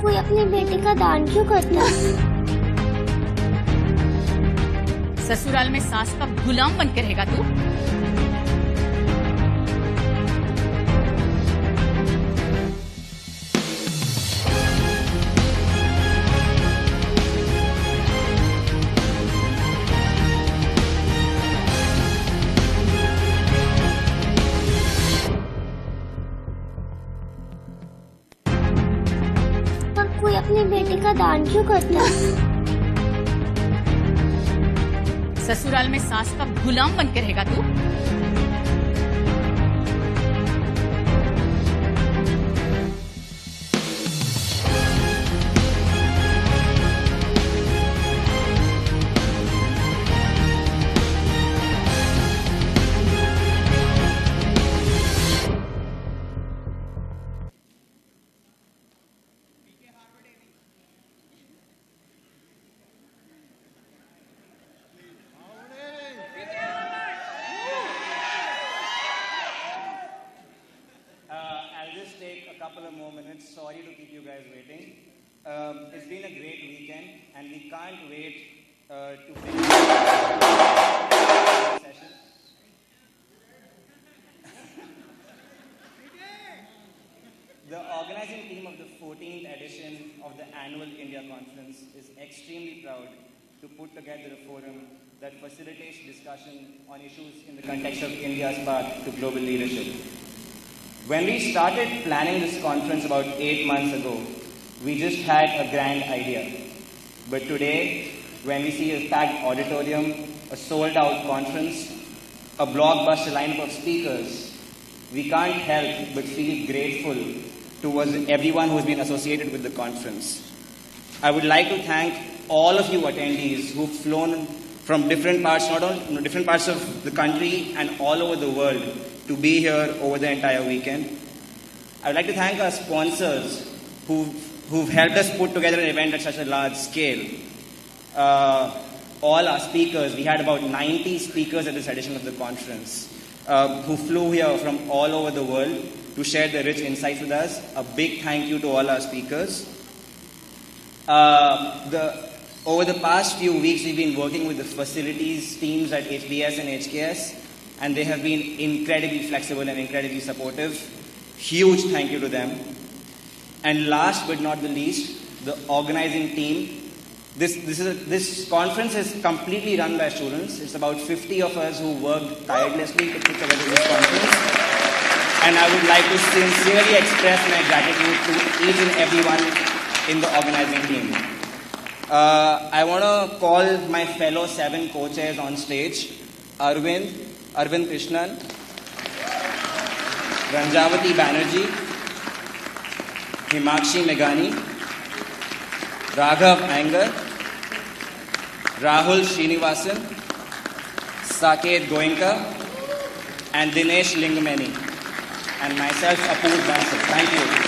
कोई अपनी बेटी का दान क्यों करता है? ससुराल में सास का गुलाम बन के रहेगा तू? कोई अपनी बेटी का दान क्यों करता है? ससुराल में सास का गुलाम बन के रहेगा तू? Take a couple of more minutes. Sorry to keep you guys waiting. It's been a great weekend, and we can't wait to finish the session. The organizing team of the 14th edition of the annual India Conference is extremely proud to put together a forum that facilitates discussion on issues in the context of India's path to global leadership. When we started planning this conference about 8 months ago, we just had a grand idea. But today, when we see a packed auditorium, a sold-out conference, a blockbuster lineup of speakers, we can't help but feel grateful towards everyone who's been associated with the conference. I would like to thank all of you attendees who've flown from different parts, different parts of the country and all over the world to be here over the entire weekend. I would like to thank our sponsors who've helped us put together an event at such a large scale. All our speakers, we had about 90 speakers at this edition of the conference who flew here from all over the world to share their rich insights with us. A big thank you to all our speakers. Over the past few weeks, we've been working with the facilities teams at HBS and HKS, and they have been incredibly flexible and incredibly supportive. Huge thank you to them. And last but not the least, the organizing team. This conference is completely run by students. It's about 50 of us who worked tirelessly to put together this conference. And I would like to sincerely express my gratitude to each and everyone in the organizing team. I want to call my fellow 7 co-chairs on stage. Arvind Krishnan, Ranjavati Banerjee, Himakshi Meghani, Raghav Anger, Rahul Srinivasan, Saket Goenka, and Dinesh Lingameni, and myself, Apur Bansal. Thank you.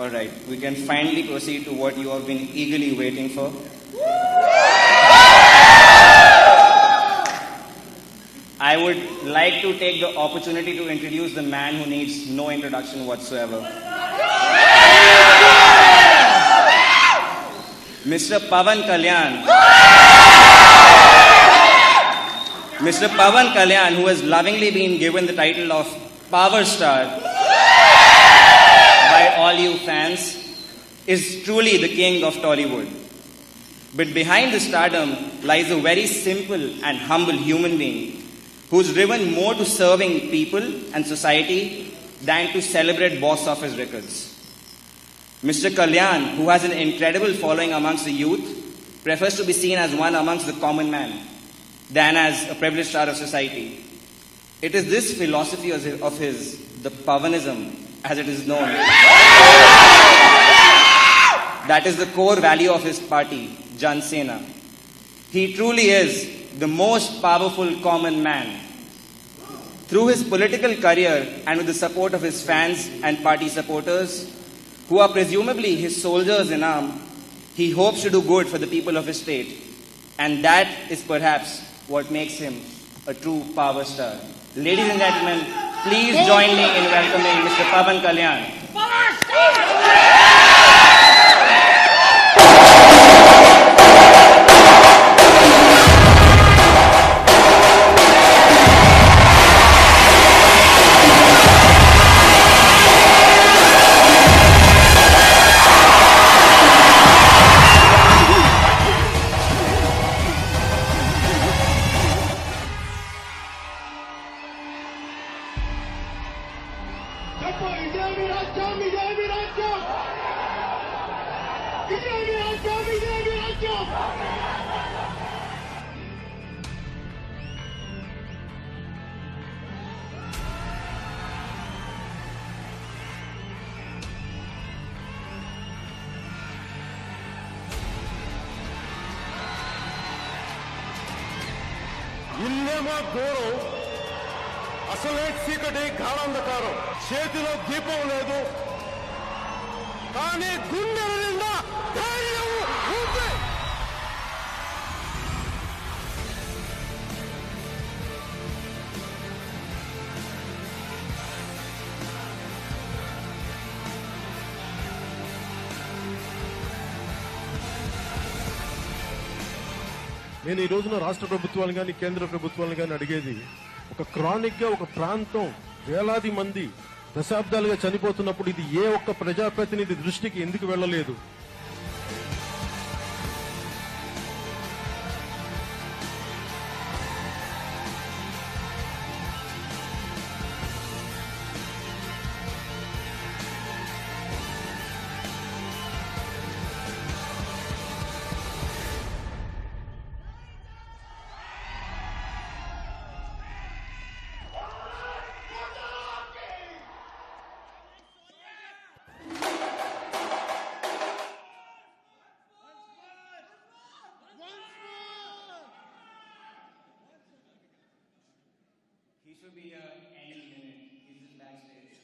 All right, we can finally proceed to what you have been eagerly waiting for. I would like to take the opportunity to introduce the man who needs no introduction whatsoever. Mr. Pawan Kalyan. Mr. Pawan Kalyan, who has lovingly been given the title of Power Star by all you fans, is truly the king of Tollywood. But behind the stardom lies a very simple and humble human being who's driven more to serving people and society than to celebrate box office records. Mr. Kalyan, who has an incredible following amongst the youth, prefers to be seen as one amongst the common man than as a privileged star of society. It is this philosophy of his, the Pavanism, as it is known, that is the core value of his party, Jan Sena. He truly is the most powerful common man. Through his political career and with the support of his fans and party supporters, who are presumably his soldiers in arm, he hopes to do good for the people of his state. And that is perhaps what makes him a true power star. Ladies and gentlemen, please join me in welcoming Mr. Pawan Kalyan. ఇల్లేమో దూరం అసలే చీకటి గాఢంధకారం చేతిలో దీపం లేదు కానీ గుండెల నిండా ధైర్యం ఉంది. నేను ఈ రోజున రాష్ట్ర ప్రభుత్వాలు కానీ కేంద్ర ప్రభుత్వాలను కానీ అడిగేది, ఒక క్రానిక్ గా ఒక ప్రాంతం వేలాది మంది దశాబ్దాలుగా చనిపోతున్నప్పుడు ఇది ఏ ఒక్క ప్రజాప్రతినిధి దృష్టికి ఎందుకు వెళ్లలేదు? He should be here any minute. He's just backstage.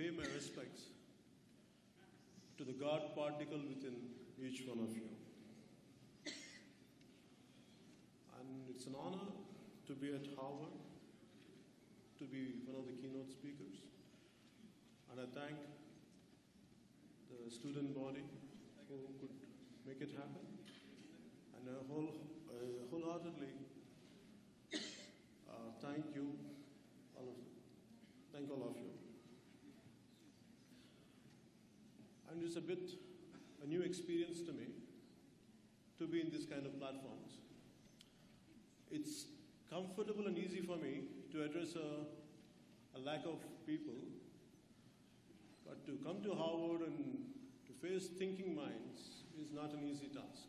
Pay my respects to the God particle within each one of you. And it's an honor to be at Harvard, to be one of the keynote speakers. And I thank the student body who could make it happen. And I wholeheartedly thank you, all of you. Thank all of you. And it's a new experience to me to be in this kind of platforms. It's comfortable and easy for me to address a lack of people, but to come to Harvard and to face thinking minds is not an easy task.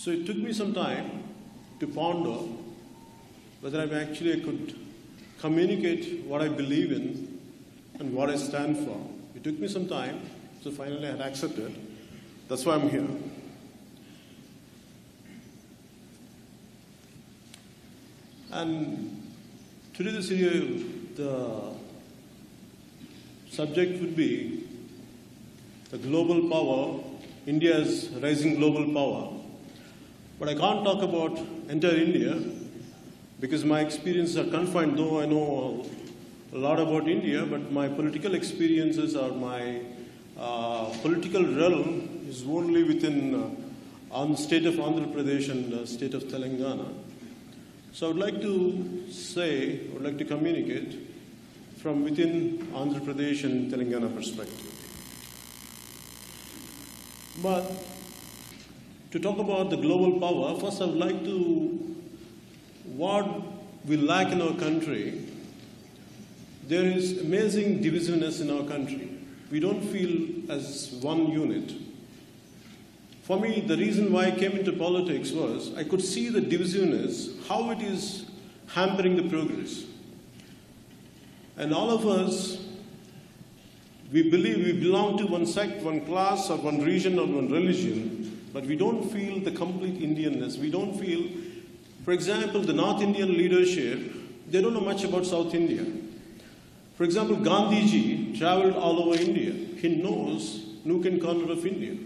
So it took me some time to ponder whether I could communicate what I believe in and what I stand for. It took me some time, so finally I had accepted. That's why I'm here. And today the subject would be the global power, India's rising global power. But I can't talk about entire India because my experiences are confined, though I know a lot about India, but my political experiences or my political realm is only within on state of Andhra Pradesh and state of Telangana. So I would like to communicate from within Andhra Pradesh and Telangana perspective. But to talk about the global power, first I would like to, what we lack in our country, there is amazing divisiveness in our country. We don't feel as one unit. For me, the reason why I came into politics was I could see the divisiveness, how it is hampering the progress. And all of us, we believe we belong to one sect, one class, or one region, or one religion, but we don't feel the complete Indianness. We don't feel, for example, the North Indian leadership, they don't know much about South India. For example, Gandhiji traveled all over India. He knows nook and corner of India.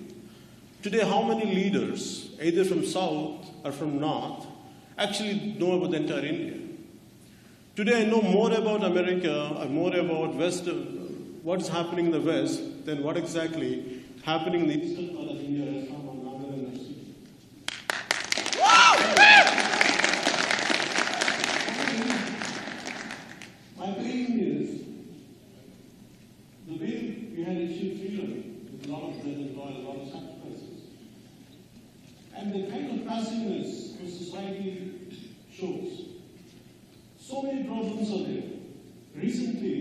Today, how many leaders, either from South or from North, actually know about the entire India? Today, I know more about America or more about what's happening in the West than what exactly happening in the eastern part of India. My pain is the way we had achieved freedom with a lot of blood and toil, a lot of sacrifices, and the kind of passiveness which society shows. So many problems are there. Recently,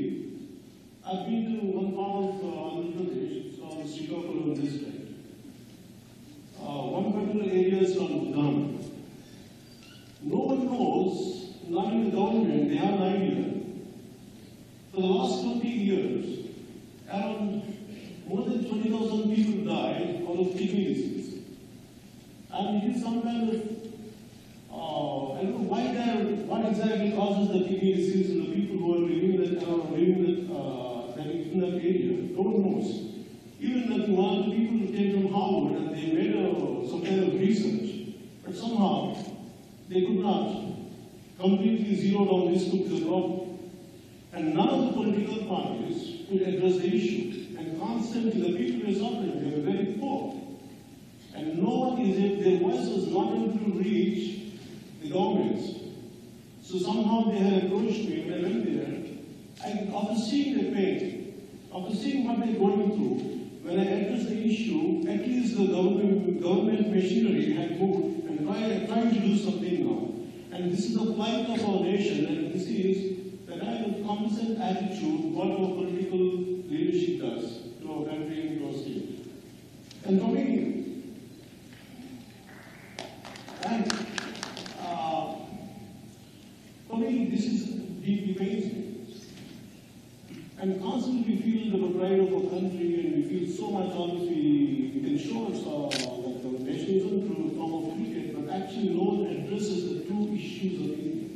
I've been to one part of Andhra Pradesh, it's called Srikakulam district. One particular area is called Udam. No one knows, not even the government, they have an idea. For the last 20 years, around more than 20,000 people died out of kidney disease. And it is some kind of, I don't know what exactly causes the kidney disease in the people who are living in that area. No one knows. Even that one of the people who came from Harvard and they made some kind of research, but somehow they could not completely zero down this to the problem. And none of the political parties could address the issue. And constantly the people were suffering, they were very poor. And no one their voice was not able to reach the governments. So somehow they had approached me when I went there. And after seeing their pain, after seeing what they're going through, when I addressed the issue, at least the government machinery had moved and trying to do something now. And this is the plight of our nation, and this is the kind of constant attitude what our political leadership does to our country and to our state. And for me, this is deeply painful. And constantly we feel the pride of our country, and we feel so much always we can show us that the nation isn't through a form of cricket, but actually no one addresses the true issues of India.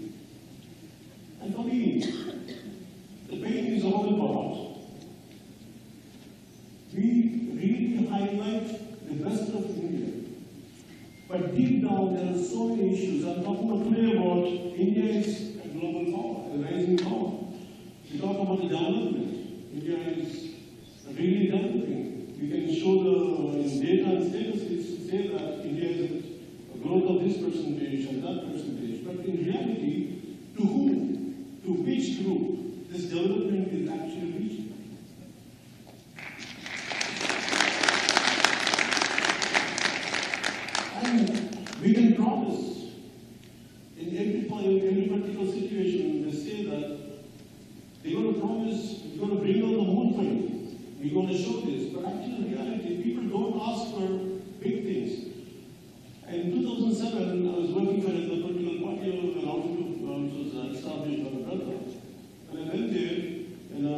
And for me, the pain is all about we really highlight the best of India. But deep down there are so many issues. I'm talking today about India's global power, the rising power. We talk about the development. India is really developing. We can show the data and statistics say that India is a growth of this percentage and that percentage. But in reality, to whom, to which group this development is actually reaching? And we can promise in every particular situation, they say that they're going to promise, we're going to bring on the moon for you. We're going to show this. But actually, in reality, people don't ask for big things. In 2007, I was working for the political party of an outfit which was established by my brother. And I went there in a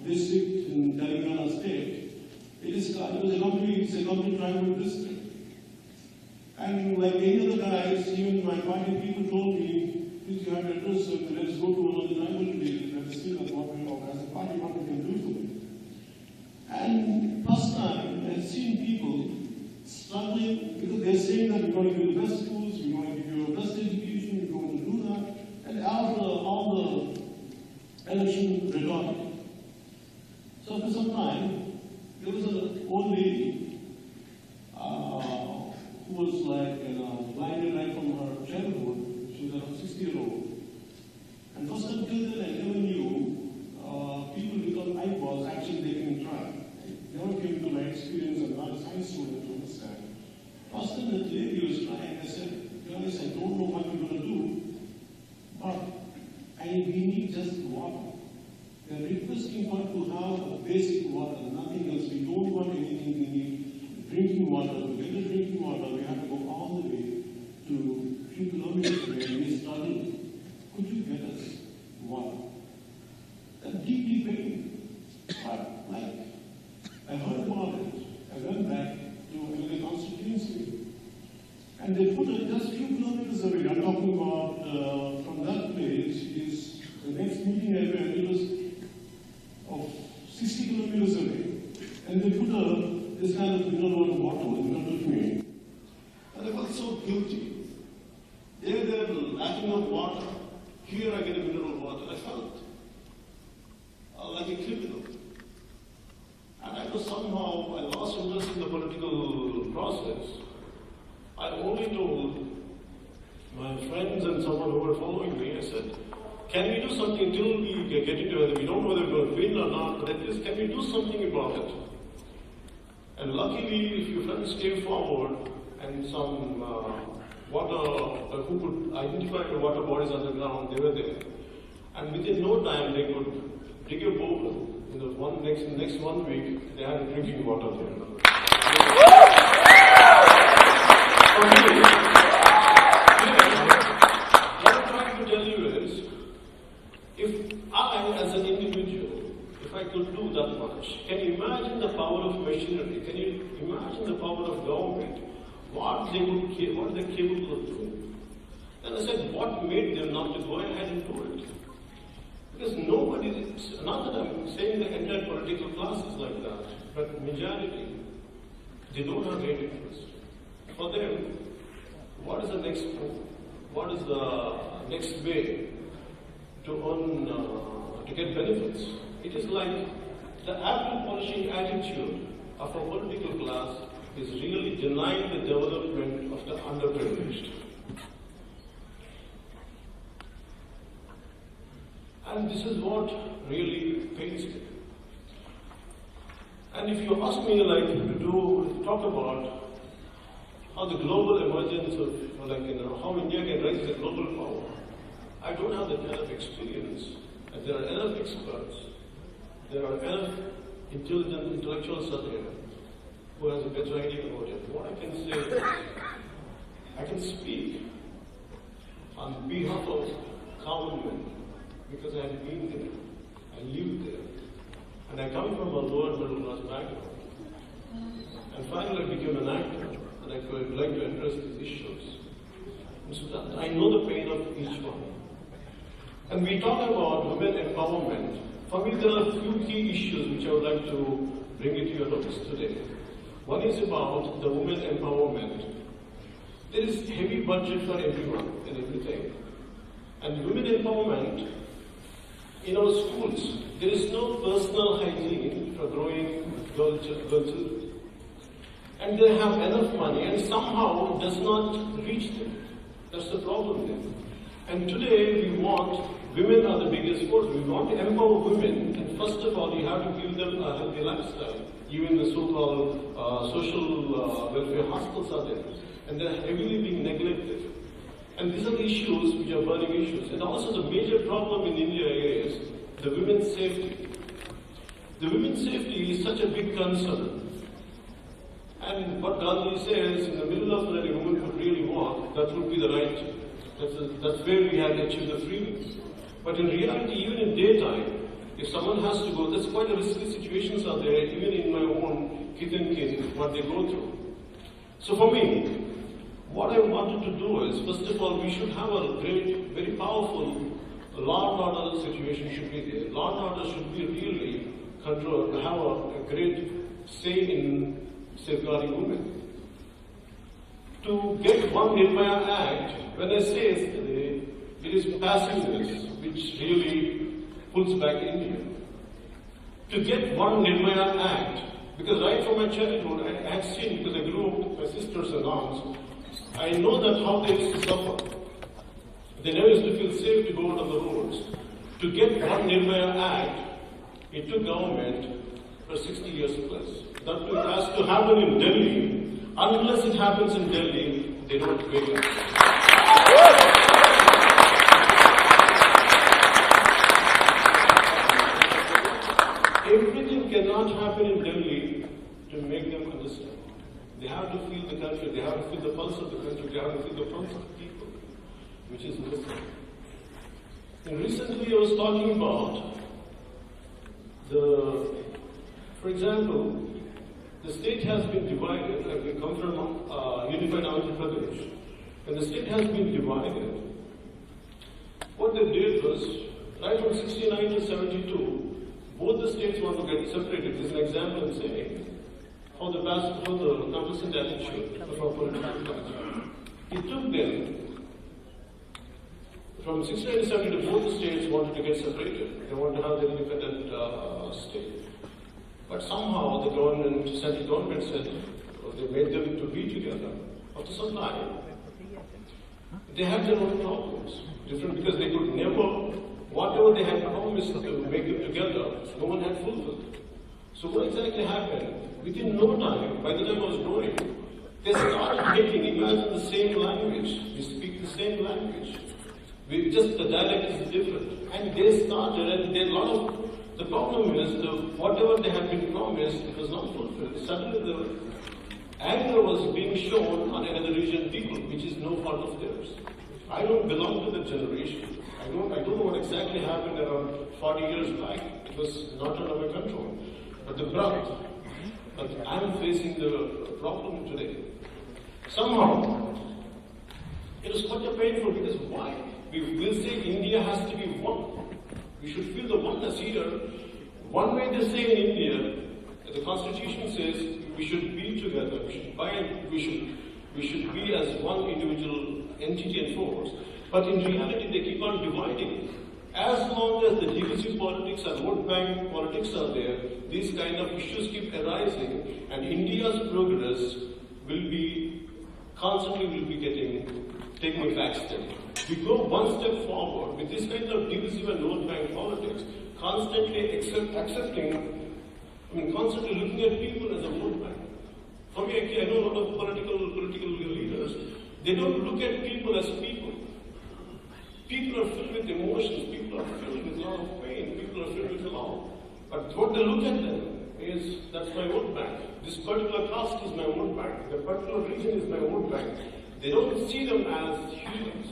district in Telangana state. It was a complete tribal district. And like any other guys, even my party people told me, please you have to address it, let's go to one of the tribal leaders, let us see what we as a party what we can do for them. And first time I had seen people struggling because they're saying that we're going to give you the best schools, we're going to give you the best education, we're going to do that, and all the election rhetoric. So for some time, there was an old lady who was like, blinded right from her childhood. She was around 60-year-old. And first until then, I never knew people without eyeballs actually they can try. It never came to my experience. I'm not a science student to understand. First time that lady was trying, I said, guys, I don't know what we're going to do, but we need just water. They're requesting her to have a basic water, nothing else. We don't want anything. We need drinking water. To get the drinking water, we have to go all the way to a few kilometers away, and we struggle. Could you get us water? That's deeply pain. But like, I heard about it. I went back to the constituency. And they put it just a few kilometers away. I'm talking about from that place is the next meeting I went, it was of 60 kilometers away. And they put this kind of mineral water in front of me. And I felt so guilty. They're lacking of water. Here I get a mineral water. I felt like a criminal. And I was somehow, I lost interest in the political process. I only told my friends and someone who were following me, I said, can we do something till we get into it? We don't know whether we're going to win or not, but at least can we do something about it? And luckily, a few friends came forward and some who could identify the water bodies underground, they were there. And within no time, they could dig a borehole. In the next 1 week, they had drinking water there. For me, what I'm trying to tell you is, if I, as an individual, if I could do that much, can you imagine the power of machinery? Can you imagine the power of government? What they're capable of doing? And I said, what made them not to go ahead and do it? Because nobody, not that I'm saying the entire political class is like that, but majority, they don't have great interest. For them, what is the next move? What is the next way to earn, to get benefits? It is like the apple polishing attitude of a political class is really denying the development of the underprivileged. And this is what really pains me. And if you ask me, like, to talk about how the global emergence of, how India can rise as a global power, I don't have that kind of experience. And there are enough experts, there are enough intelligent intellectuals out there who has a better idea about it. What I can say is, I can speak on behalf of common men, because I have been there, I lived there, and I come from a lower middle class background. And finally I became an actor, and I would like to address these issues. And so that I know the pain of each one. And we talk about women empowerment. For me, there are a few key issues which I would like to bring it to your notice today. One is about the women empowerment. There is heavy budget for everyone and everything. And women empowerment, in our schools, there is no personal hygiene for growing girl children. And they have enough money and somehow it does not reach them. That's the problem there. And today we want, women are the biggest force. We want to empower women, and first of all you have to give them a healthy lifestyle. Even the so-called social welfare hospitals are there. And they're heavily being neglected. And these are the issues which are burning issues. And also the major problem in India is the women's safety. The women's safety is such a big concern. And what Gandhi says, in the middle of the night, a woman could really walk, that would be the right. That's where we have achieved the freedoms. But in reality, even in daytime, if someone has to go, there's quite a risky situations out there, even in my own kith and kin, what they go through. So for me, what I wanted to do is, first of all, we should have a great, very powerful law and order situation should be there. Law and order should be really controlled, have a great say in safeguarding women. to get one Nirmaya Act, when I say yesterday, it is passiveness which really pulls back India. To get one Nirmaya Act, because right from my childhood, I had seen, because I grew up with my sisters and aunts, I know that how they used to suffer. They never used to feel safe to go out on the roads. To get one Nirmaya Act, it took government for 60 years plus. That it has to happen in Delhi. Unless it happens in Delhi, they don't wake up. Everything cannot happen in Delhi to make them understand. They have to feel the country, they have to feel the pulse of the country, they have to feel the pulse of the people, which is missing. And recently I was talking about for example, the state has been divided, like we come from unified Andhra Pradesh, and the state has been divided. What they did was, right from 69 to 72, both the states want to get separated. This is an example I'm saying, how the complacent attitude of our political culture. It took them, from 69 to 72, both the states wanted to get separated. They wanted to have their independent state. But somehow the government, central government said, they made them to be together. After some time, they had their own problems. Different, because they could never, whatever they had promised to make them together, no one had fulfilled. So what exactly happened? Within no time, by the time I was growing, they started taking, imagine the same language. We speak the same language. Just the dialect is different. And they started, and they a lot of, the problem is, whatever they had been promised, it was not fulfilled. Suddenly the anger was being shown on another region people, which is no fault of theirs. I don't belong to that generation. I don't know what exactly happened around 40 years back. It was not under my control. But the brunt, but I'm facing the problem today. Somehow, it is quite painful, because why? We will say India has to be one. We should feel the oneness here. One way they say in India, the Constitution says we should be together. We should be as one individual entity and force. But in reality, they keep on dividing. As long as the divisive politics and vote bank politics are there, these kind of issues keep arising, and India's progress will be taking a back step. We go one step forward with this kind of divisive and vote bank politics, constantly constantly looking at people as a vote bank. For me, I know a lot of political leaders, they don't look at people as people. People are filled with emotions, people are filled with a lot of pain, people are filled with love. But what they look at them is, that's my vote bank. This particular caste is my vote bank. The particular region is my vote bank. They don't see them as humans.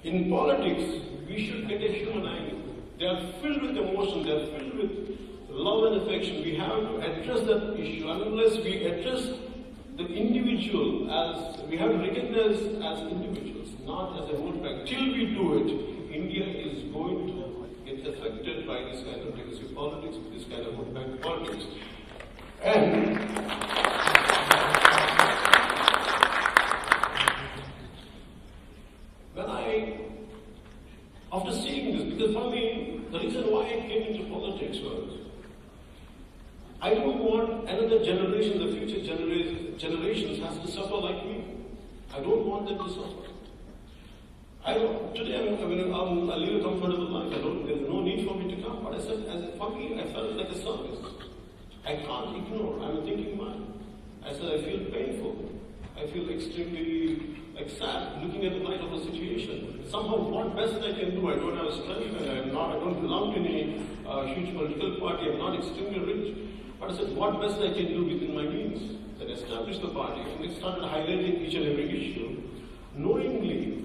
In politics, we should get a human angle. They are filled with emotion, they are filled with love and affection. We have to address that issue. Unless we address the individual as, we have to recognize as individuals, not as a vote bank. Till we do it, India is going to get affected by this kind of divisive politics, this kind of vote bank politics. And after seeing this, because for me, the reason why I came into politics was, I don't want another generation, the future generations has to suffer like me. I don't want them to suffer. Today I live a comfortable life. There's no need for me to come. But I said, for me, I felt like a service. I can't ignore. I'm a thinking man. I said, I feel painful. I feel extremely sad looking at the light of the situation. Somehow, what best I can do? I don't have strength, and I don't belong to any huge political party. I'm not extremely rich. But I said, what best I can do within my means? Then establish the party. And we started highlighting each and every issue. Knowingly,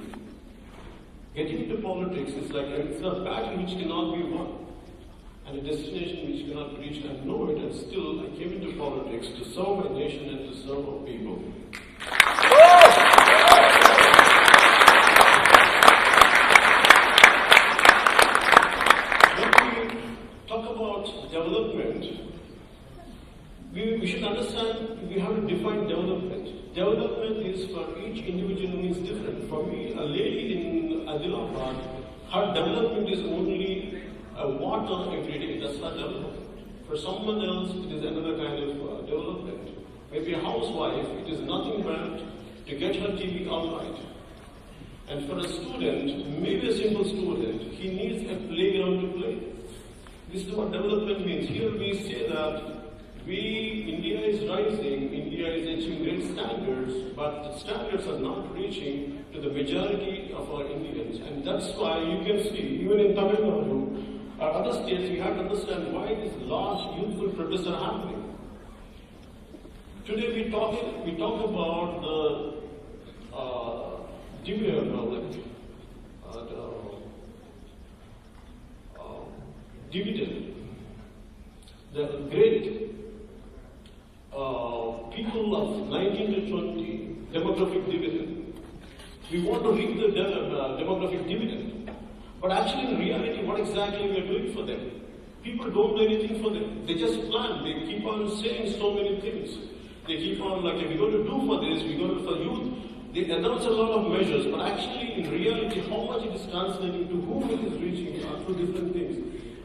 getting into politics is like it's a battle which cannot be won, and a destination which cannot be reached. I know it, and still I came into politics to serve my nation and to serve our people. Development, we should understand, we have to define development. Development is for each means different. For me, a lady in Adilabad, her development is only water every day. That's her development. For someone else, it is another kind of development. Maybe a housewife, it is nothing but to get her TV all right. And for a student, maybe a simple student, he needs a playground to play. This is what development means. Here we say that India is rising, India is achieving great standards, but the standards are not reaching to the majority of our Indians. And that's why you can see, even in Tamil Nadu, or other states, you have to understand why these large youthful protests are happening. Today we talk about the dividend. The great people of 19 to 20 demographic dividend. We want to reap the demographic dividend. But actually in reality, what exactly we are doing for them? People don't do anything for them. They just plan. They keep on saying so many things. They keep on like, we're going to do for this, we're going to for youth. They announce a lot of measures, but actually in reality, how much it is translating to whom it is reaching are two different things.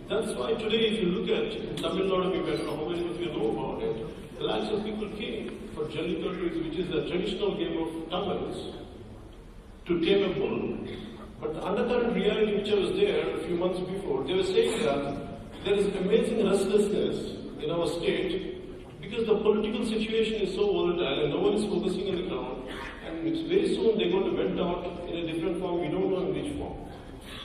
That's why today, if you look at Tamil Nadu, I don't know how many of you know about it, the lakhs of people came for Jallikattu, which is a traditional game of Tamils, to tame a bull. But the undercurrent reality which I was there a few months before, they were saying that there is amazing restlessness in our state because the political situation is so volatile and no one is focusing on the ground. And it's very soon they're going to vent out in a different form, we don't know in which form.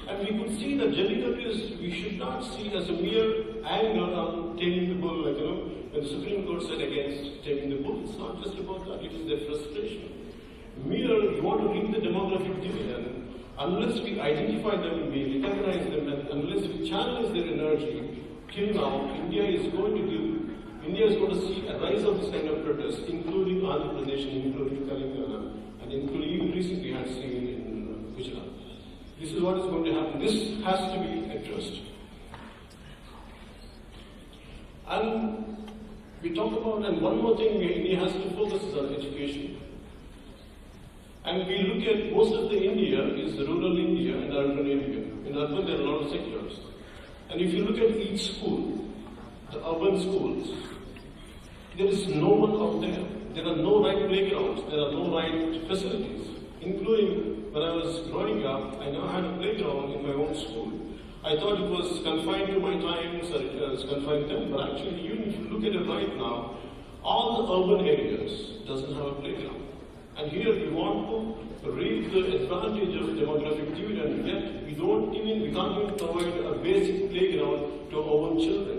And we could see that Jallikattu we should not see as a mere anger on taming the bull, like, when the Supreme Court said against taming the bull. It's not just about that, it is their frustration. Mere, you want to reap the demographic dividend, unless we identify them, we recognize them, and unless we channelize their energy, till now, India is going to see a rise of this kind of protest, including Andhra Pradesh, including Telangana, and including even recently we had seen in Gujarat. This is what is going to happen. This has to be addressed. And we talk about, and one more thing India has to focus is on education. And we look at most of the India is rural India and urban India. In urban there are a lot of sectors. And if you look at each school, the urban schools, there is no one out there. There are no right playgrounds. There are no right facilities. Including when I was growing up, I now had a playground in my own school. I thought it was confined to my times, or it was confined to them, but actually even if you look at it right now, all the urban areas doesn't have a playground. And here we want to reap the advantage of demographic dividend, yet we can't even provide a basic playground to our own children.